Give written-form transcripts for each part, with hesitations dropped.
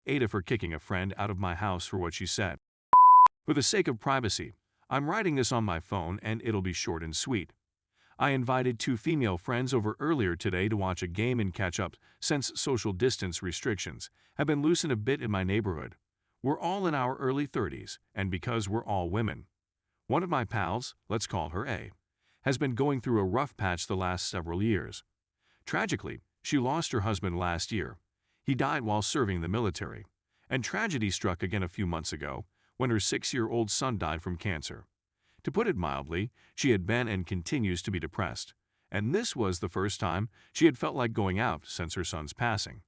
AITA for kicking a friend out of my house for what she said. For the sake of privacy, I'm writing this on my phone and it'll be short and sweet. I invited 2 female friends over earlier today to watch a game and catch up since social distance restrictions have been loosened a bit in my neighborhood. We're all in our early 30s, and because we're all women. One of my pals, let's call her A, has been going through a rough patch the last several years. Tragically, she lost her husband last year. He died while serving the military, and tragedy struck again a few months ago when her 6-year-old son died from cancer. To put it mildly, she had been and continues to be depressed, and this was the first time she had felt like going out since her son's passing.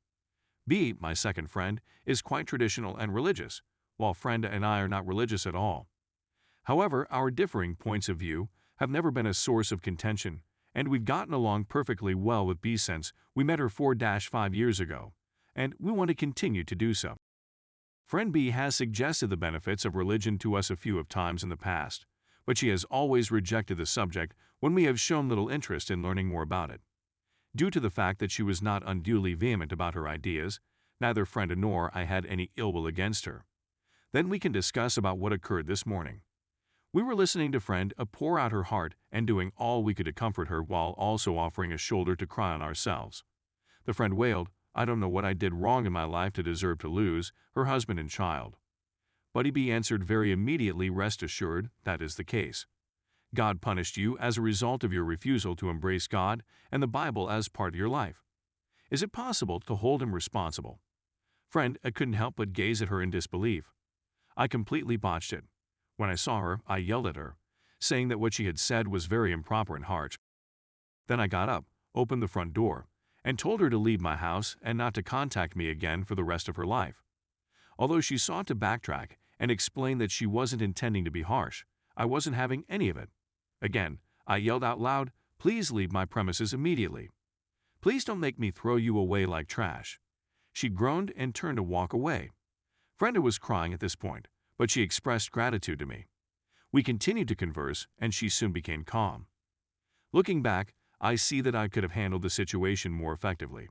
B, my second friend, is quite traditional and religious, while friend and I are not religious at all. However, our differing points of view have never been a source of contention, and we've gotten along perfectly well with B since we met her 4-5 years ago, and we want to continue to do so. Friend B has suggested the benefits of religion to us a few times in the past, but she has always rejected the subject when we have shown little interest in learning more about it. Due to the fact that she was not unduly vehement about her ideas, neither friend nor I had any ill will against her. Then we can discuss about what occurred this morning. We were listening to friend A pour out her heart and doing all we could to comfort her while also offering a shoulder to cry on ourselves. The friend wailed, "I don't know what I did wrong in my life to deserve to lose her husband and child." Buddy B answered very immediately, "Rest assured, that is the case. God punished you as a result of your refusal to embrace God and the Bible as part of your life. Is it possible to hold him responsible?" Friend A couldn't help but gaze at her in disbelief. I completely botched it. When I saw her, I yelled at her, saying that what she had said was very improper and harsh. Then I got up, opened the front door, and told her to leave my house and not to contact me again for the rest of her life. Although she sought to backtrack and explain that she wasn't intending to be harsh, I wasn't having any of it. Again, I yelled out loud, "Please leave my premises immediately. Please don't make me throw you away like trash." She groaned and turned to walk away. Brenda was crying at this point, but she expressed gratitude to me. We continued to converse, and she soon became calm. Looking back, I see that I could have handled the situation more effectively.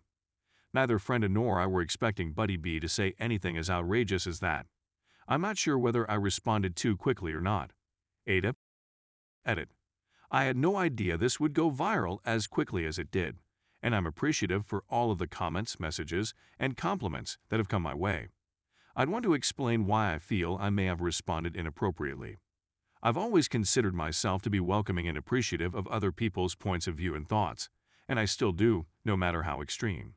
Neither Brenda nor I were expecting Buddy B to say anything as outrageous as that. I'm not sure whether I responded too quickly or not. AITA. Edit. I had no idea this would go viral as quickly as it did, and I'm appreciative for all of the comments, messages, and compliments that have come my way. I'd want to explain why I feel I may have responded inappropriately. I've always considered myself to be welcoming and appreciative of other people's points of view and thoughts, and I still do, no matter how extreme.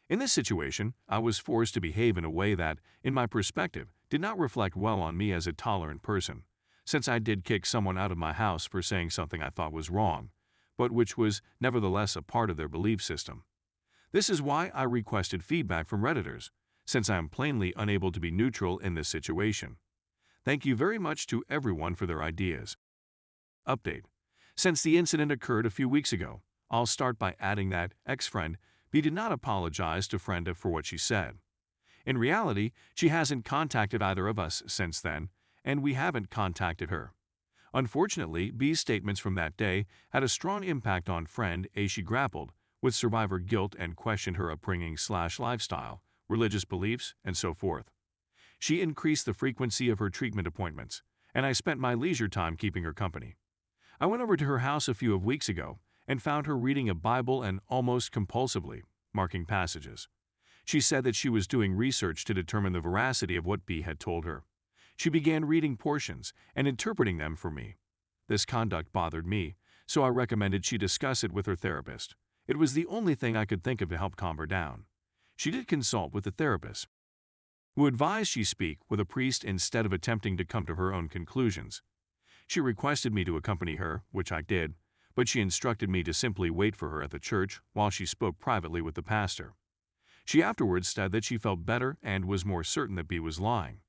In this situation, I was forced to behave in a way that, in my perspective, did not reflect well on me as a tolerant person, since I did kick someone out of my house for saying something I thought was wrong, but which was nevertheless a part of their belief system. This is why I requested feedback from Redditors, since I am plainly unable to be neutral in this situation. Thank you very much to everyone for their ideas. Update. Since the incident occurred a few weeks ago, I'll start by adding that ex-friend B did not apologize to friend A for what she said. In reality, she hasn't contacted either of us since then, and we haven't contacted her. Unfortunately, B's statements from that day had a strong impact on friend A. She grappled with survivor guilt and questioned her upbringing/lifestyle, religious beliefs, and so forth. She increased the frequency of her treatment appointments, and I spent my leisure time keeping her company. I went over to her house a few of weeks ago and found her reading a Bible and almost compulsively marking passages. She said that she was doing research to determine the veracity of what B had told her. She began reading portions and interpreting them for me. This conduct bothered me, so I recommended she discuss it with her therapist. It was the only thing I could think of to help calm her down. She did consult with the therapist, who advised she speak with a priest instead of attempting to come to her own conclusions. She requested me to accompany her, which I did, but she instructed me to simply wait for her at the church while she spoke privately with the pastor. She afterwards said that she felt better and was more certain that B was lying.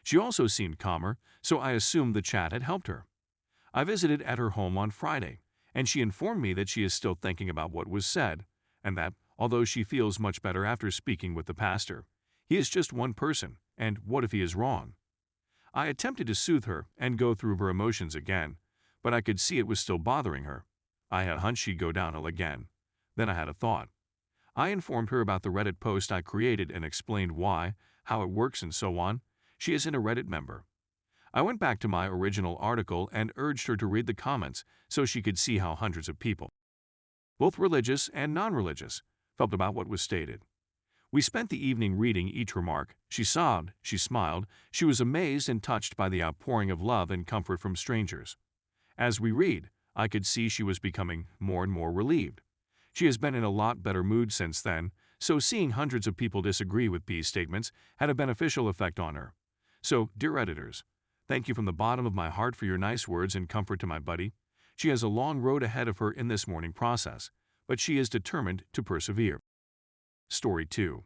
She also seemed calmer, so I assumed the chat had helped her. I visited at her home on Friday, and she informed me that she is still thinking about what was said, and that, although she feels much better after speaking with the pastor, he is just one person, and what if he is wrong? I attempted to soothe her and go through her emotions again, but I could see it was still bothering her. I had a hunch she'd go downhill again. Then I had a thought. I informed her about the Reddit post I created and explained why how it works and so on. She isn't a Reddit member. I went back to my original article and urged her to read the comments so she could see how hundreds of people, both religious and non-religious, felt about what was stated. We spent the evening reading each remark. She sobbed, she smiled, she was amazed and touched by the outpouring of love and comfort from strangers. As we read, I could see she was becoming more and more relieved. She has been in a lot better mood since then, so seeing hundreds of people disagree with B's statements had a beneficial effect on her. So, dear Redditors, thank you from the bottom of my heart for your nice words and comfort to my buddy. She has a long road ahead of her in this mourning process, but she is determined to persevere. Story 2.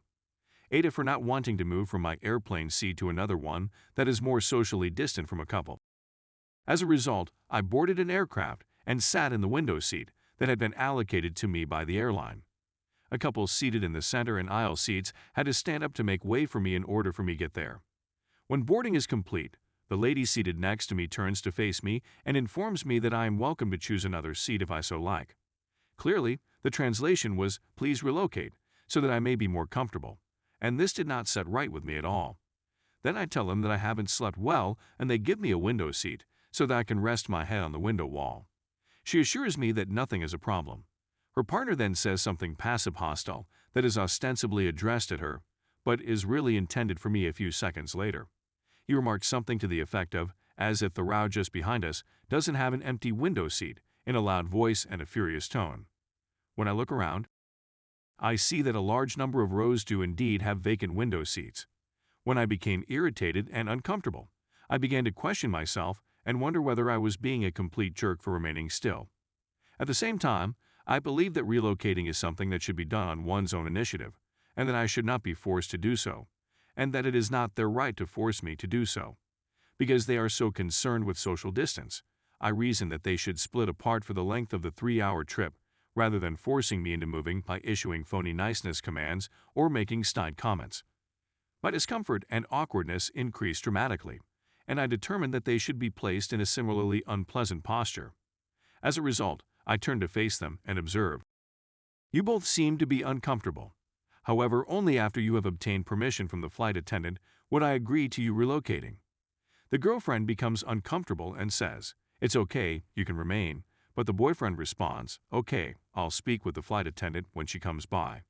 AITA for not wanting to move from my airplane seat to another one that is more socially distant from a couple. As a result, I boarded an aircraft and sat in the window seat that had been allocated to me by the airline. A couple seated in the center and aisle seats had to stand up to make way for me in order for me to get there. When boarding is complete, the lady seated next to me turns to face me and informs me that I am welcome to choose another seat if I so like. Clearly, the translation was, "Please relocate," so that I may be more comfortable, and this did not set right with me at all. Then I tell them that I haven't slept well and they give me a window seat so that I can rest my head on the window wall. She assures me that nothing is a problem. Her partner then says something passive-hostile that is ostensibly addressed at her, but is really intended for me a few seconds later. He remarks something to the effect of, as if the row just behind us doesn't have an empty window seat, in a loud voice and a furious tone. When I look around, I see that a large number of rows do indeed have vacant window seats. When I became irritated and uncomfortable, I began to question myself and wonder whether I was being a complete jerk for remaining still. At the same time, I believe that relocating is something that should be done on one's own initiative, and that I should not be forced to do so, and that it is not their right to force me to do so. Because they are so concerned with social distance, I reason that they should split apart for the length of the 3-hour trip, rather than forcing me into moving by issuing phony niceness commands or making snide comments. My discomfort and awkwardness increased dramatically, and I determined that they should be placed in a similarly unpleasant posture. As a result, I turned to face them and observed, "You both seem to be uncomfortable. However, only after you have obtained permission from the flight attendant would I agree to you relocating." The girlfriend becomes uncomfortable and says, "It's okay, you can remain," but the boyfriend responds, "Okay, I'll speak with the flight attendant when she comes by."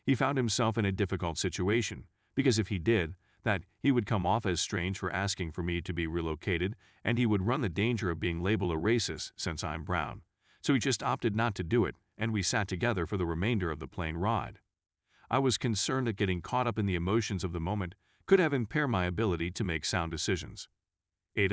He found himself in a difficult situation, because if he did, that he would come off as strange for asking for me to be relocated, and he would run the danger of being labeled a racist since I'm brown. So he just opted not to do it, and we sat together for the remainder of the plane ride. I was concerned that getting caught up in the emotions of the moment could have impaired my ability to make sound decisions. AITA,